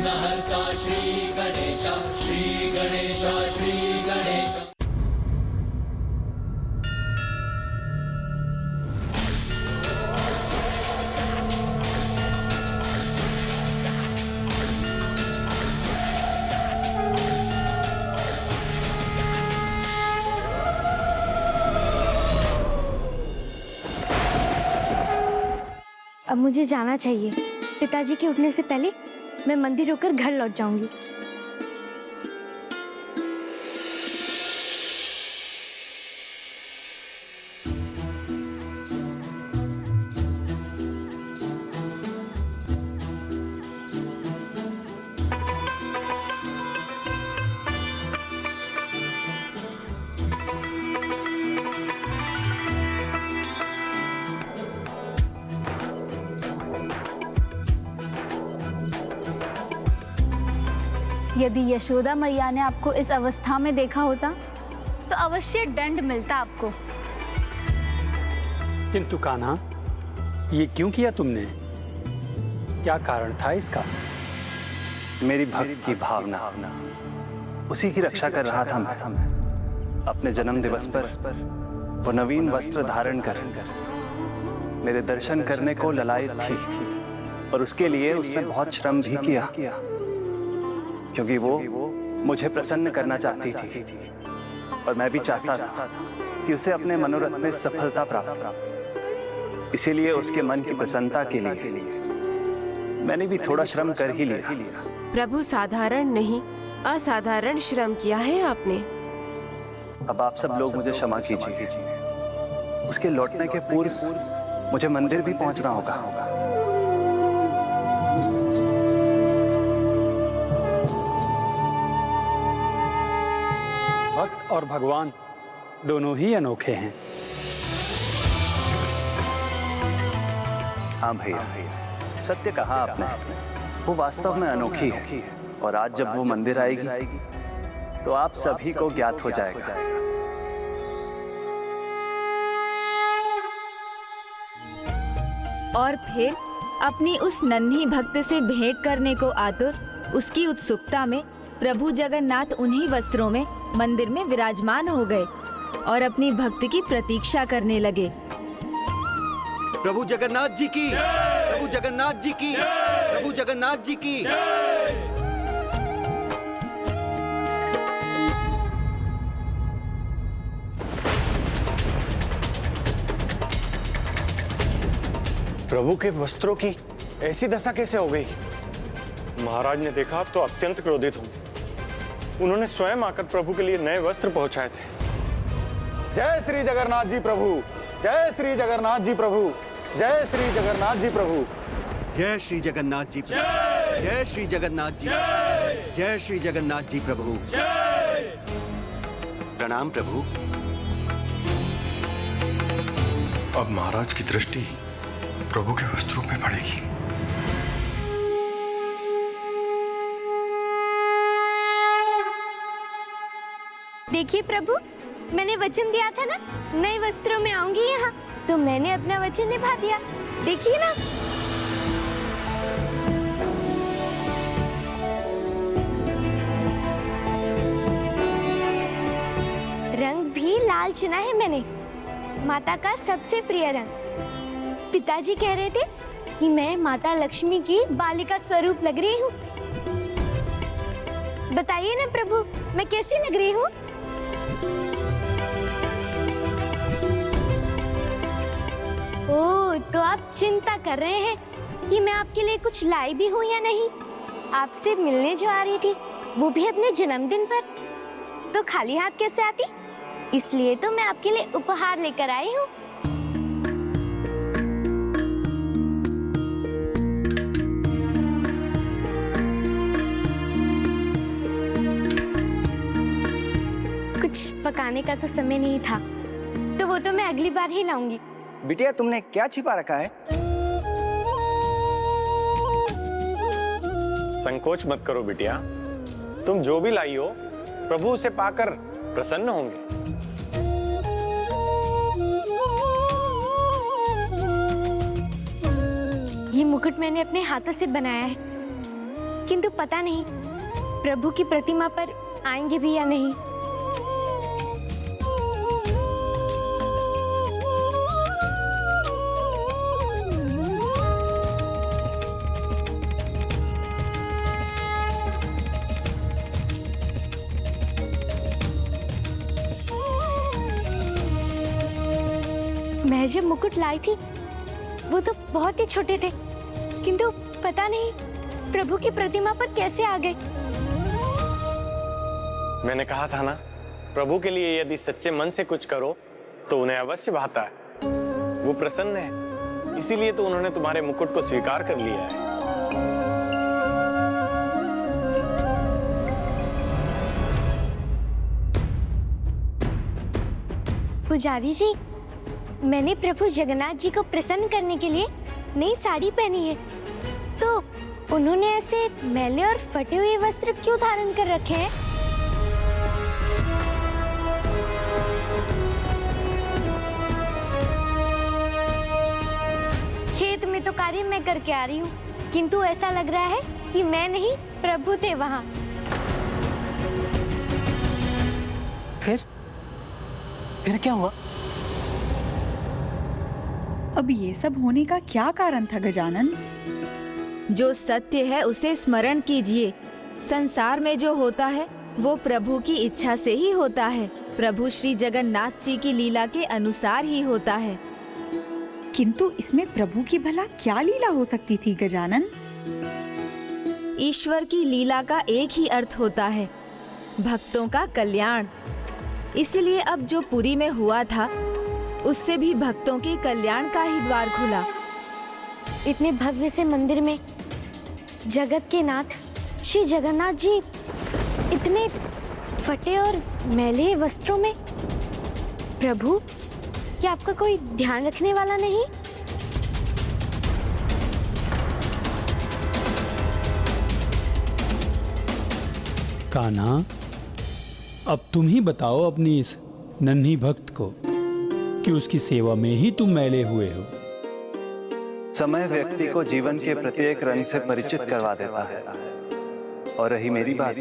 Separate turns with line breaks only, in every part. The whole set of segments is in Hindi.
विघ्नहर्ता श्री गणेश, श्री गणेश, श्री गणेश।
अब मुझे जाना चाहिए। पिताजी के उठने से पहले मैं मंदिर होकर घर लौट जाऊंगी।
यदि यशोदा मैया ने आपको इस अवस्था में देखा होता तो अवश्य दंड मिलता आपको।
किंतु कान्हा, ये क्यों किया तुमने? क्या कारण था इसका?
मेरी भक्त की भावना, उसी की रक्षा कर रहा था मैं। अपने जन्म दिवस पर वो नवीन वस्त्र धारण कर मेरे दर्शन करने को ललायत थी, और उसके लिए उसने बहुत श्रम भी किया, क्योंकि वो मुझे प्रसन्न करना चाहती थी, और मैं भी चाहता था कि उसे अपने मनोरथ में सफलता प्राप्त हो। इसीलिए उसके मन की प्रसन्नता के लिए मैंने भी थोड़ा श्रम कर ही लिया।
प्रभु, साधारण नहीं असाधारण श्रम किया है आपने।
अब आप सब लोग मुझे क्षमा कीजिए। उसके लौटने के पूर्व मुझे मंदिर भी पहुंचना होगा।
भक्त और भगवान दोनों ही अनोखे हैं।
हाँ भैया, सत्य कहा आपने। वो वास्तव में अनोखी है, और आज जब वो मंदिर आएगी तो आप सभी को ज्ञात हो जाएगा।
और फिर अपनी उस नन्ही भक्त से भेंट करने को आतुर उसकी उत्सुकता में प्रभु जगन्नाथ उन्हीं वस्त्रों में मंदिर में विराजमान हो गए और अपनी भक्ति की प्रतीक्षा करने लगे।
प्रभु जगन्नाथ जी की, प्रभु जगन्नाथ जी की, प्रभु जगन्नाथ जी की।
प्रभु के वस्त्रों की ऐसी दशा कैसे हो गई? महाराज ने देखा तो अत्यंत क्रोधित होंगे। उन्होंने स्वयं आकर प्रभु के लिए नए वस्त्र पहुंचाए थे।
जय श्री जगन्नाथ जी प्रभु, जय श्री जगन्नाथ जी प्रभु, जय श्री जगन्नाथ जी प्रभु,
जय श्री जगन्नाथ जी प्रभु, जय श्री जगन्नाथ जी, जय श्री जगन्नाथ जी प्रभु। प्रणाम प्रभु।
अब महाराज की दृष्टि प्रभु के वस्त्रों में पड़ेगी।
देखिए प्रभु, मैंने वचन दिया था ना, नए वस्त्रों में आऊंगी यहाँ, तो मैंने अपना वचन निभा दिया। देखिए ना। रंग भी लाल चुना है मैंने, माता का सबसे प्रिय रंग। पिताजी कह रहे थे कि मैं माता लक्ष्मी की बालिका स्वरूप लग रही हूँ। बताइए ना प्रभु, मैं कैसी लग रही हूँ? ओह, तो आप चिंता कर रहे हैं कि मैं आपके लिए कुछ लाई भी हूँ या नहीं। आपसे मिलने जो आ रही थी, वो भी अपने जन्मदिन पर, तो खाली हाथ कैसे आती? इसलिए तो मैं आपके लिए उपहार लेकर आई हूँ। कुछ पकाने का तो समय नहीं था, तो वो तो मैं अगली बार ही लाऊंगी।
बिटिया, तुमने क्या छिपा रखा है?
संकोच मत करो बिटिया, तुम जो भी लाई हो प्रभु उसे पाकर प्रसन्न होंगे।
ये मुकुट मैंने अपने हाथों से बनाया है। किंतु पता नहीं प्रभु की प्रतिमा पर आएंगे भी या नहीं। मैं जब मुकुट लाई थी वो तो बहुत ही छोटे थे, किंतु पता नहीं प्रभु की प्रतिमा पर कैसे आ गए।
मैंने कहा था ना, प्रभु के लिए यदि सच्चे मन से कुछ करो तो उन्हें अवश्य भाता है। वो प्रसन्न है, इसीलिए तो उन्होंने तुम्हारे मुकुट को स्वीकार कर लिया है।
पुजारी जी, मैंने प्रभु जगन्नाथ जी को प्रसन्न करने के लिए नई साड़ी पहनी है, तो उन्होंने ऐसे मैले और फटे हुए वस्त्र क्यों धारण कर रखे हैं? खेत में तो कार्य मैं करके आ रही हूँ, किंतु ऐसा लग रहा है कि मैं नहीं प्रभु थे वहाँ।
फिर क्या हुआ?
अब ये सब होने का क्या कारण था गजानन?
जो सत्य है उसे स्मरण कीजिए। संसार में जो होता है वो प्रभु की इच्छा से ही होता है, प्रभु श्री जगन्नाथ जी की लीला के अनुसार ही होता है।
किंतु इसमें प्रभु की भला क्या लीला हो सकती थी गजानन?
ईश्वर की लीला का एक ही अर्थ होता है, भक्तों का कल्याण। इसलिए अब जो पुरी में हुआ था उससे भी भक्तों के कल्याण का ही द्वार खुला।
इतने भव्य से मंदिर में जगत के नाथ श्री जगन्नाथ जी इतने फटे और मैले वस्त्रों में, प्रभु क्या आपका कोई ध्यान रखने वाला नहीं?
कान्हा, अब तुम ही बताओ अपनी इस नन्ही भक्त को कि उसकी सेवा में ही तुम मैले हुए हो।
समय व्यक्ति को जीवन के प्रत्येक रंग से परिचित करवा देता है। और रही मेरी बात,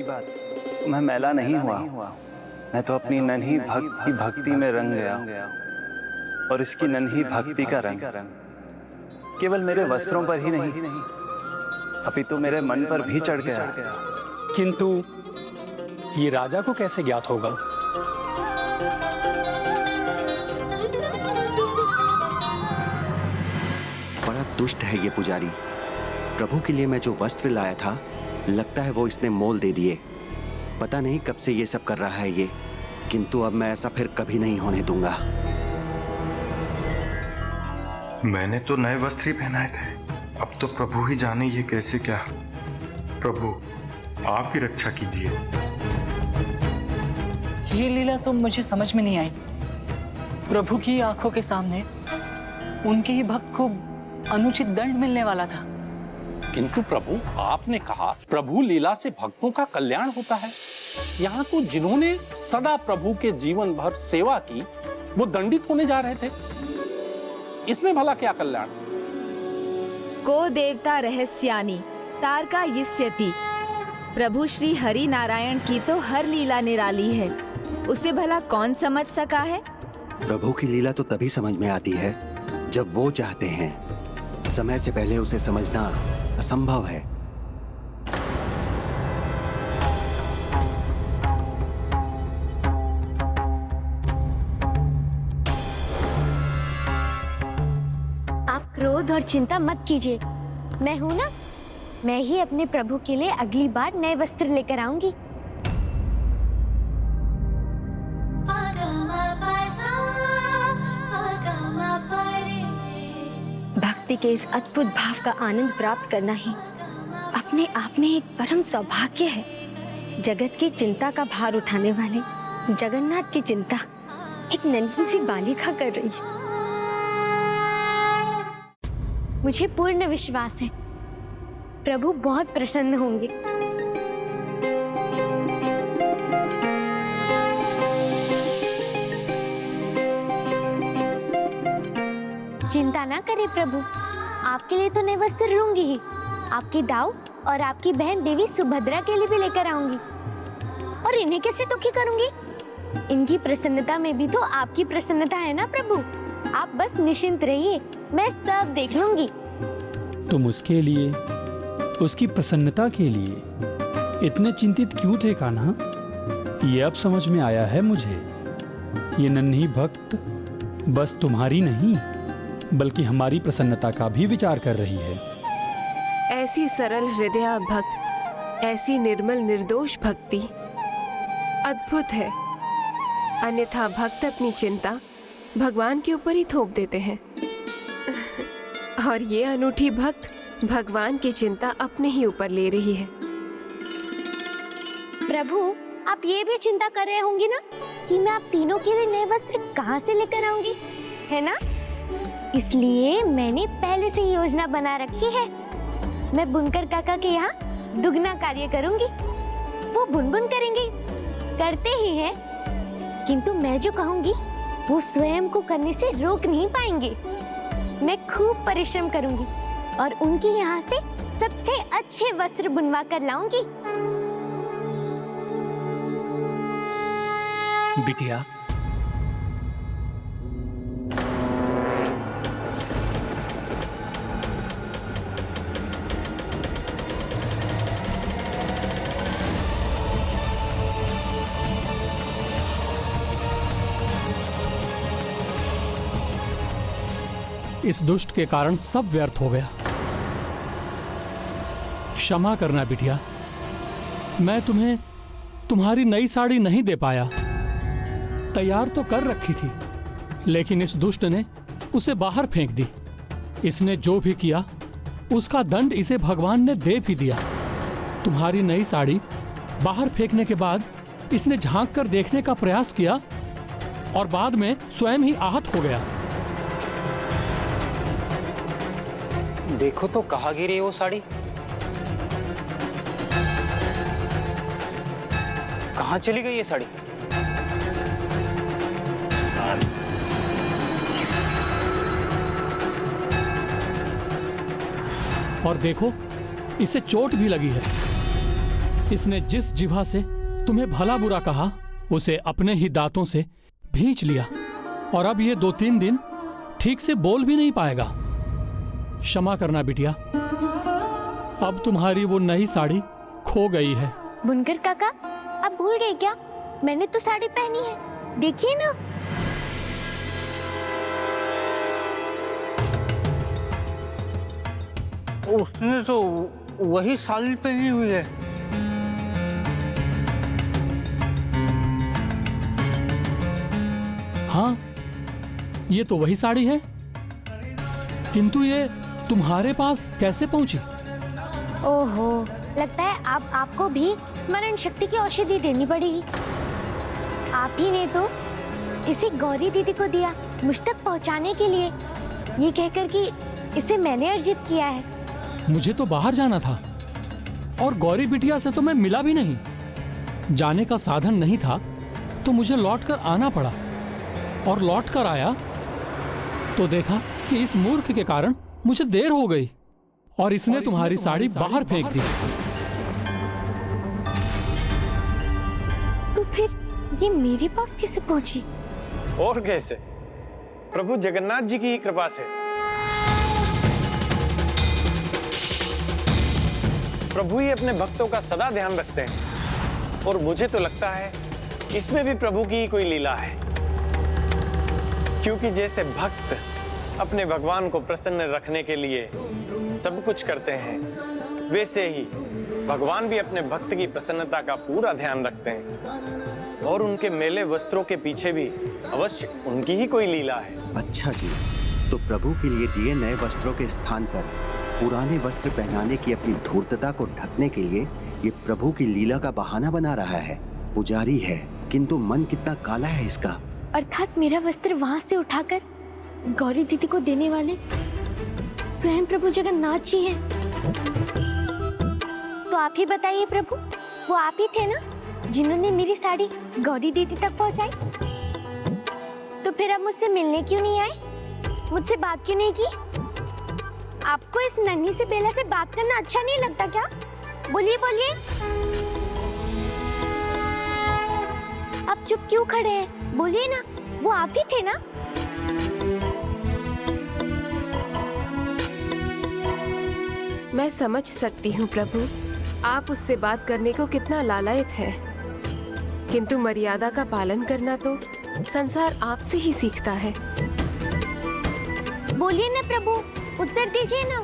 मैं मैला नहीं हुआ, मैं तो अपनी नन्ही भक्त की भक्ति में रंग गया। और इसकी नन्ही भक्ति का रंग केवल मेरे वस्त्रों पर ही नहीं, अपितु मेरे मन पर भी चढ़ गया।
किंतु ये राजा को कैसे ज्ञात होगा?
बड़ा दुष्ट है ये पुजारी। प्रभु के लिए मैं जो वस्त्र लाया था, लगता है वो इसने मोल दे दिए। पता नहीं कब से ये सब कर रहा है ये, किंतु अब मैं ऐसा फिर कभी नहीं होने दूंगा।
मैंने तो नए वस्त्र ही पहनाए थे, अब तो प्रभु ही जाने ये कैसे क्या। प्रभु आप ही रक्षा कीजिए।
ये लीला तो मुझे समझ में नहीं आई। प्रभु की आंखों के सामने उनके ही भक्त को अनुचित दंड मिलने वाला था।
किंतु प्रभु, आपने कहा प्रभु लीला से भक्तों का कल्याण होता है। यहाँ तो जिन्होंने सदा प्रभु के जीवन भर सेवा की वो दंडित होने जा रहे थे, इसमें भला क्या कल्याण?
को देवता रहस्यानि तारका यिष्यति। प्रभु श्री हरि नारायण की तो हर लीला निराली है, उसे भला कौन समझ सका है?
प्रभु की लीला तो तभी समझ में आती है जब वो चाहते हैं। समय से पहले उसे समझना असंभव है।
आप क्रोध और चिंता मत कीजिए, मैं हूं ना, मैं ही अपने प्रभु के लिए अगली बार नए वस्त्र लेकर आऊंगी। भक्ति के इस अद्भुत भाव का आनंद प्राप्त करना ही अपने आप में एक परम सौभाग्य है। जगत की चिंता का भार उठाने वाले जगन्नाथ की चिंता एक नन्ही सी बालिका कर रही है। मुझे पूर्ण विश्वास है प्रभु बहुत प्रसन्न होंगे। चिंता ना करें प्रभु, आपके लिए तो नए वस्त्र लूंगी ही। आपके दाव और आपकी बहन देवी सुभद्रा के लिए भी लेकर आऊंगी। और इन्हें कैसे दुखी करूंगी? इनकी प्रसन्नता में भी तो आपकी प्रसन्नता है ना प्रभु। आप बस निश्चिंत रहिए, मैं सब देख लूंगी।
तुम उसके लिए, उसकी प्रसन्नता के लिए इतने चिंतित क्यों थे कान्हा? ये अब समझ में आया है मुझे। ये नन्ही भक्त बस तुम्हारी नहीं बल्कि हमारी प्रसन्नता का भी विचार कर रही है।
ऐसी सरल हृदया भक्त, ऐसी निर्मल निर्दोष भक्ति अद्भुत है। अन्यथा भक्त अपनी चिंता भगवान के ऊपर ही थोप देते हैं और ये अनूठी भक्त भगवान की चिंता अपने ही ऊपर ले रही है।
प्रभु, आप ये भी चिंता कर रहे होंगे ना कि मैं आप तीनों के लिए नए वस्त्र कहाँ से लेकर आऊंगी, है ना? इसलिए मैंने पहले से योजना बना रखी है। मैं बुनकर काका के यहाँ दुगना कार्य करूंगी। वो बुनबुन करेंगे, करते ही हैं, किंतु मैं जो कहूंगी वो स्वयं को करने से रोक नहीं पाएंगे। मैं खूब परिश्रम करूंगी और उनके यहाँ से सबसे अच्छे वस्त्र बुनवा कर लाऊंगी।
बिटिया, इस दुष्ट के कारण सब व्यर्थ हो गया। क्षमा करना बिटिया, मैं तुम्हें तुम्हारी नई साड़ी नहीं दे पाया। तैयार तो कर रखी थी, लेकिन इस दुष्ट ने उसे बाहर फेंक दी। इसने जो भी किया उसका दंड इसे भगवान ने दे भी दिया। तुम्हारी नई साड़ी बाहर फेंकने के बाद इसने झांक कर देखने का प्रयास किया और बाद में स्वयं ही आहत हो गया।
देखो तो कहाँ गिरी वो साड़ी, कहाँ चली गई ये साड़ी?
और देखो, इसे चोट भी लगी है। इसने जिस जिह्वा से तुम्हें भला बुरा कहा उसे अपने ही दांतों से भींच लिया और अब ये 2-3 दिन ठीक से बोल भी नहीं पाएगा। क्षमा करना बिटिया, अब तुम्हारी वो नई साड़ी खो गई है।
बुनकर काका, आप भूल गए क्या? मैंने तो साड़ी पहनी है, देखिए ना।
उसने तो वही साड़ी पहनी हुई है।
हाँ, ये तो वही साड़ी है, किंतु ये तुम्हारे पास कैसे पहुंची?
ओहो, लगता है आपको भी स्मरण शक्ति की औषधि देनी पड़ेगी। आप ही ने तो इसे गौरी दीदी को दिया मुझ तक पहुंचाने के लिए, ये कहकर कि इसे मैंने अर्जित किया है।
मुझे तो बाहर जाना था और गौरी बिटिया से तो मैं मिला भी नहीं। जाने का साधन नहीं था तो मुझे लौटकर आना पड़ा और लौटकर आया तो देखा कि इस मूर्ख के कारण मुझे देर हो गई और इसने तुम्हारी साड़ी बाहर फेंक दी।
तो फिर ये मेरे पास कैसे पहुंची?
और कैसे? प्रभु जगन्नाथ जी की ही कृपा से। प्रभु ही अपने भक्तों का सदा ध्यान रखते हैं और मुझे तो लगता है इसमें भी प्रभु की ही कोई लीला है, क्योंकि जैसे भक्त अपने भगवान को प्रसन्न रखने के लिए सब कुछ करते हैं, वैसे ही भगवान भी अपने भक्त की प्रसन्नता का पूरा ध्यान रखते हैं और उनके मेले वस्त्रों के पीछे भी अवश्य उनकी ही कोई लीला है।
अच्छा जी, तो प्रभु के लिए दिए नए वस्त्रों के स्थान पर पुराने वस्त्र पहनाने की अपनी धूर्तता को ढकने के लिए ये प्रभु की लीला का बहाना बना रहा है। पुजारी है, किंतु मन कितना काला है इसका।
अर्थात मेरा वस्त्र वहां से उठाकर गौरी दीदी को देने वाले स्वयं प्रभु जगन्नाथ जी हैं। तो आप ही बताइए प्रभु, वो आप ही थे ना जिन्होंने मेरी साड़ी गौरी दीदी तक पहुंचाई? तो फिर अब मुझसे मिलने क्यों नहीं आए, मुझसे बात क्यों नहीं की? आपको इस नन्ही से बेला से बात करना अच्छा नहीं लगता क्या? बोलिए बोलिए। आप चुप क्यों खड़े हैं? बोलिए ना, वो आप ही थे ना?
मैं समझ सकती हूँ प्रभु, आप उससे बात करने को कितना लालायित है, किंतु मर्यादा का पालन करना तो संसार आपसे ही सीखता है।
बोलिए ना प्रभु, उत्तर दीजिए ना।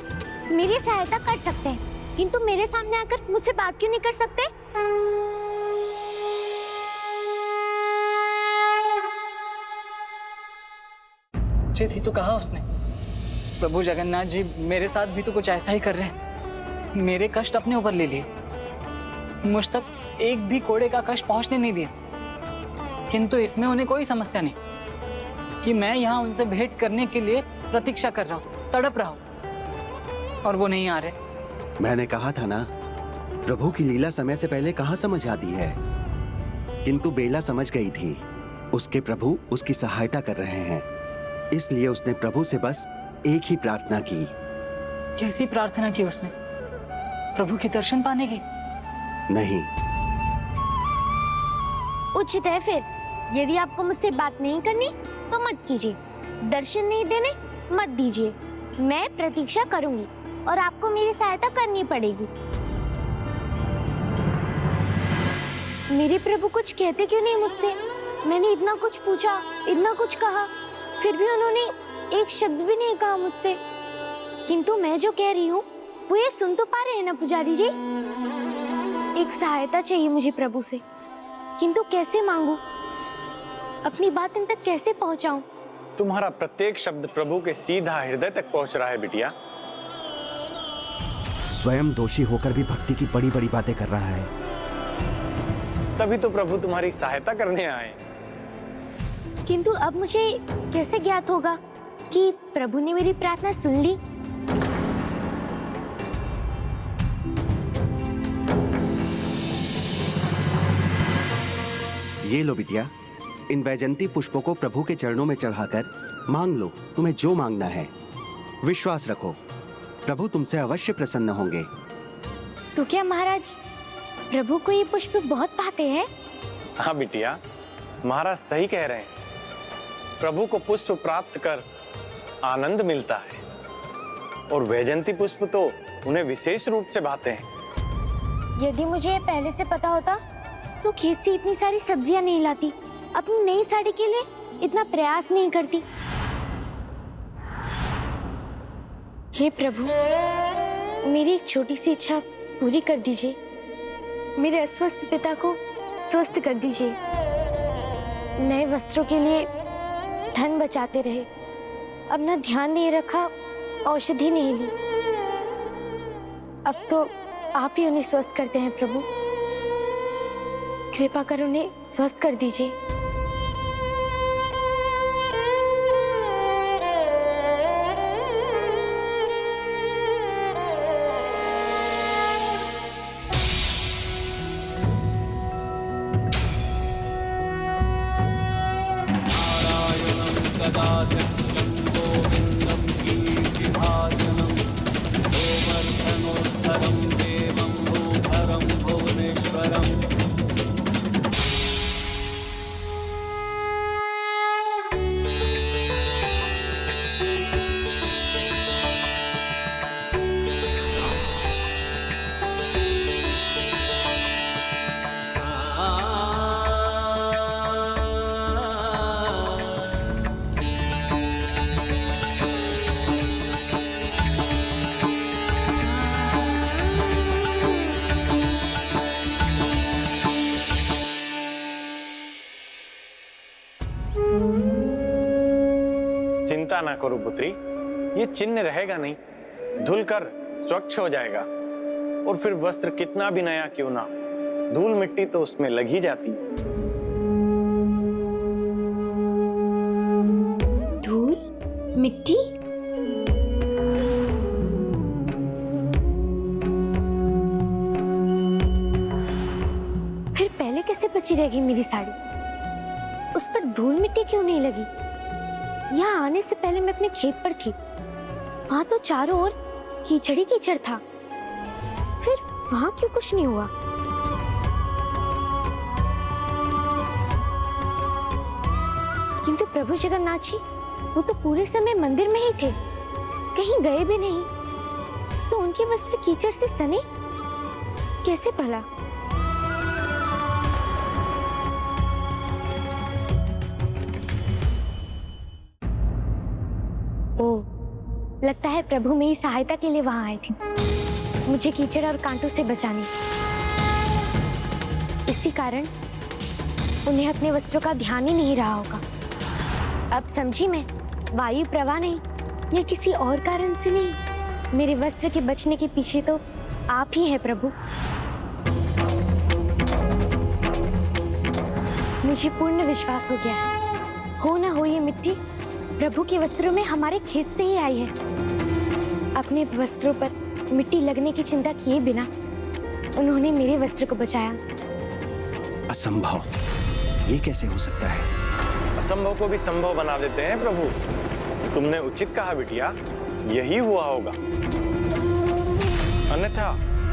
मेरी सहायता कर सकते हैं, किंतु मेरे सामने आकर मुझसे बात क्यों नहीं कर सकते?
थी तो कहा उसने, प्रभु जगन्नाथ जी मेरे साथ भी तो कुछ ऐसा ही कर रहे हैं। मेरे कष्ट अपने ऊपर ले लिए, मुझ तक एक भी कोड़े का कष्ट पहुंचने नहीं दिया, किंतु इसमें उन्हें कोई समस्या नहीं कि मैं यहाँ उनसे भेंट करने के लिए प्रतीक्षा कर रहा हूँ, तड़प रहा हूँ, और वो नहीं आ रहे।
मैंने कहा था ना, प्रभु की लीला समय से पहले कहाँ समझ आती है, किंतु बेला समझ गई थी उसके प्रभु उसकी सहायता कर रहे हैं, इसलिए उसने प्रभु से बस एक ही प्रार्थना की।
कैसी प्रार्थना की उसने? प्रभु के दर्शन पाने की?
नहीं।
उचित है फिर, यदि आपको मुझसे बात नहीं करनी तो मत कीजिए, दर्शन नहीं देने मत दीजिए। मैं प्रतीक्षा करूंगी और आपको मेरी सहायता करनी पड़ेगी। मेरे प्रभु कुछ कहते क्यों नहीं मुझसे? मैंने इतना कुछ पूछा, इतना कुछ कहा, फिर भी उन्होंने एक शब्द भी नहीं कहा मुझसे। किंतु मैं जो कह रही हूँ वो ये सुन तो पा रहे हैं ना पुजारी जी? एक सहायता चाहिए मुझे प्रभु से, किंतु कैसे मांगू? अपनी बात इन तक कैसे पहुँचाऊं?
तुम्हारा प्रत्येक शब्द प्रभु के सीधा हृदय तक पहुंच रहा है बिटिया।
स्वयं दोषी होकर भी भक्ति की बड़ी बड़ी बातें कर रहा है।
तभी तो प्रभु तुम्हारी सहायता करने आए।
किंतु अब मुझे कैसे ज्ञात होगा कि प्रभु ने मेरी प्रार्थना सुन ली?
ये लो बिटिया, इन वैजंती पुष्पों को प्रभु के चरणों में चढ़ाकर मांग लो तुम्हें जो मांगना है। विश्वास रखो, प्रभु तुमसे अवश्य प्रसन्न होंगे।
तो क्या महाराज, प्रभु को ये पुष्प बहुत भाते हैं?
हाँ बिटिया, महाराज सही कह रहे हैं। प्रभु को पुष्प प्राप्त कर आनंद मिलता है, और वैजंती पुष्प तो उन्हें विशेष रूप से भाते हैं।
यदि मुझे पहले से पता होता तो खेत से इतनी सारी सब्जियां नहीं लाती, अपनी नई साड़ी के लिए इतना प्रयास नहीं करती। हे प्रभु, मेरी एक छोटी सी इच्छा पूरी कर दीजिए। मेरे अस्वस्थ पिता को स्वस्थ कर दीजिए। नए वस्त्रों के लिए धन बचाते रहे, अपना ध्यान नहीं रखा, औषधि नहीं ली। अब तो आप ही उन्हें स्वस्थ करते हैं प्रभु, कृपा कर उन्हें स्वस्थ कर दीजिए।
चिंता ना करो पुत्री, ये चिन्ह रहेगा नहीं, धुलकर स्वच्छ हो जाएगा। और फिर वस्त्र कितना भी नया क्यों ना, धूल मिट्टी तो उसमें लग ही जाती है।
धूल मिट्टी? फिर पहले कैसे बची रहेगी मेरी साड़ी? उस पर धूल मिट्टी क्यों नहीं लगी? यहाँ आने से पहले मैं अपने खेत पर थी, वहां तो चारों ओर कीचड़ ही कीचड़ था। वहां क्यों कुछ नहीं हुआ? किंतु प्रभु जगन्नाथ जी, वो तो पूरे समय मंदिर में ही थे, कहीं गए भी नहीं। तो उनके वस्त्र कीचड़ से सने कैसे भला? ओ, लगता है प्रभु मेरी सहायता के लिए वहां आए थे, मुझे कीचड़ और कांटों से बचाने। इसी कारण उन्हें अपने वस्त्रों का ध्यान ही नहीं रहा होगा। अब समझी मैं, वायु प्रवाह नहीं या किसी और कारण से नहीं, मेरे वस्त्र के बचने के पीछे तो आप ही हैं प्रभु। मुझे पूर्ण विश्वास हो गया है, हो ना हो ये मिट्टी प्रभु के वस्त्रों में हमारे खेत से ही आई है। अपने वस्त्रों पर मिट्टी लगने की चिंता किए बिना उन्होंने मेरे वस्त्र को बचाया।
असंभव, ये कैसे हो सकता है?
असंभव को भी संभव बना देते हैं प्रभु। तुमने उचित कहा बिटिया, यही हुआ होगा। अन्यथा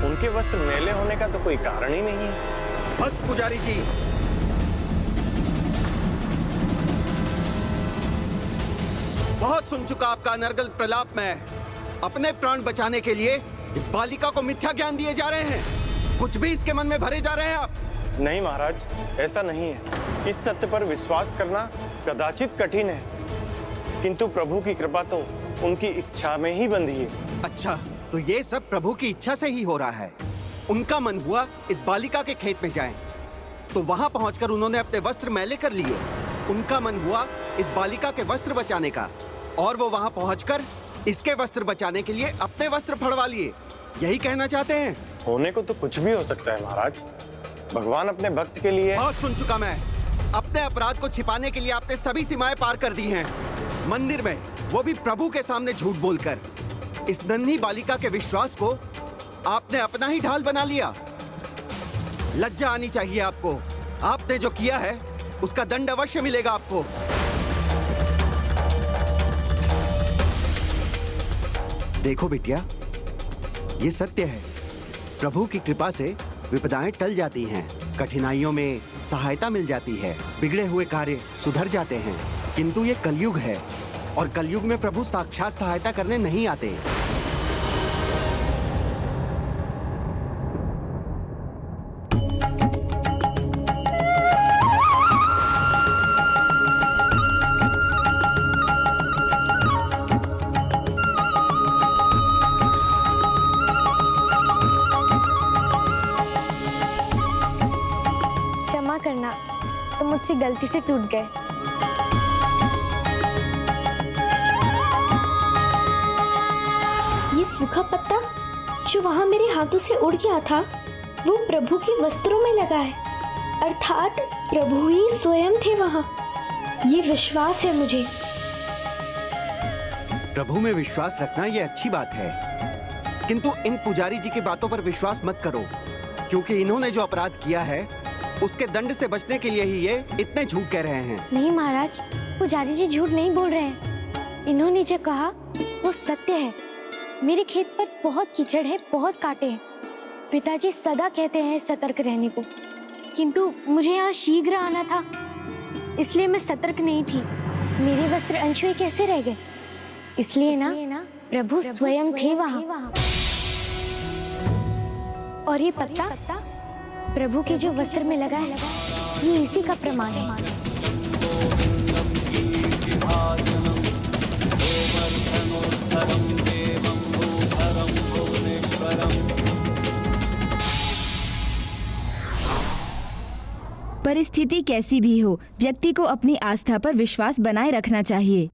उनके वस्त्र मैले होने का तो कोई कारण ही नहीं है।
बस पुजारी जी, बहुत सुन चुका आपका अनर्गल प्रलाप में। अपने प्राण बचाने के लिए इस बालिका को मिथ्या ज्ञान दिए जा रहे हैं, कुछ भी इसके मन में भरे जा रहे हैं आप।
नहीं महाराज, ऐसा नहीं है। इस सत्य पर विश्वास करना कदाचित कठिन है, किंतु प्रभु की कृपा तो उनकी इच्छा में ही बंधी है।
अच्छा, तो ये सब प्रभु की इच्छा से ही हो रहा है। उनका मन हुआ इस बालिका के खेत में जाएं, तो वहां पहुंचकर उन्होंने अपने वस्त्र मैले कर लिए। उनका मन हुआ इस बालिका के वस्त्र बचाने का, और वो वहां पहुंचकर इसके वस्त्र बचाने के लिए अपने वस्त्र फड़वा लिए। यही कहना चाहते हैं?
होने को तो कुछ भी हो सकता है महाराज। भगवान अपने भक्त के लिए।
बहुत सुन चुका मैं। अपने अपराध को छिपाने के लिए आपने सभी सीमाएं पार कर दी हैं। मंदिर में, वो भी प्रभु के सामने झूठ बोलकर, इस नन्ही बालिका के विश्वास को आपने अपना ही ढाल बना लिया। लज्जा आनी चाहिए आपको। आपने जो किया है उसका दंड अवश्य मिलेगा आपको। देखो बिटिया, ये सत्य है, प्रभु की कृपा से विपदाएं टल जाती हैं, कठिनाइयों में सहायता मिल जाती है, बिगड़े हुए कार्य सुधर जाते हैं। किंतु ये कलयुग है, और कलयुग में प्रभु साक्षात सहायता करने नहीं आते।
करना, तो मुझसे गलती से टूट गए।
ये सूखा पत्ता जो वहां मेरे हाथों से उड़ गया था, वो प्रभु के वस्त्रों में लगा है, अर्थात प्रभु ही स्वयं थे वहां। ये विश्वास है मुझे।
प्रभु में विश्वास रखना ये अच्छी बात है, किंतु इन पुजारी जी की बातों पर विश्वास मत करो, क्योंकि इन्होंने जो अपराध किया है उसके दंड से बचने के लिए ही ये इतने झूठ कह रहे हैं।
नहीं महाराज, पुजारी जी झूठ नहीं बोल रहे हैं। इन्होंने जो कहा वो सत्य है। मेरे खेत पर बहुत कीचड़ है, बहुत कांटे हैं। पिताजी सदा कहते हैं सतर्क रहने को, किंतु मुझे यहाँ शीघ्र आना था, इसलिए मैं सतर्क नहीं थी। मेरे वस्त्र अनछुए कैसे रह गए? इसलिए ना प्रभु स्वयं थे वहाँ। और ये पत्ता प्रभु के जो वस्त्र में लगा है, ये इसी का प्रमाण है।
परिस्थिति कैसी भी हो, व्यक्ति को अपनी आस्था पर विश्वास बनाए रखना चाहिए।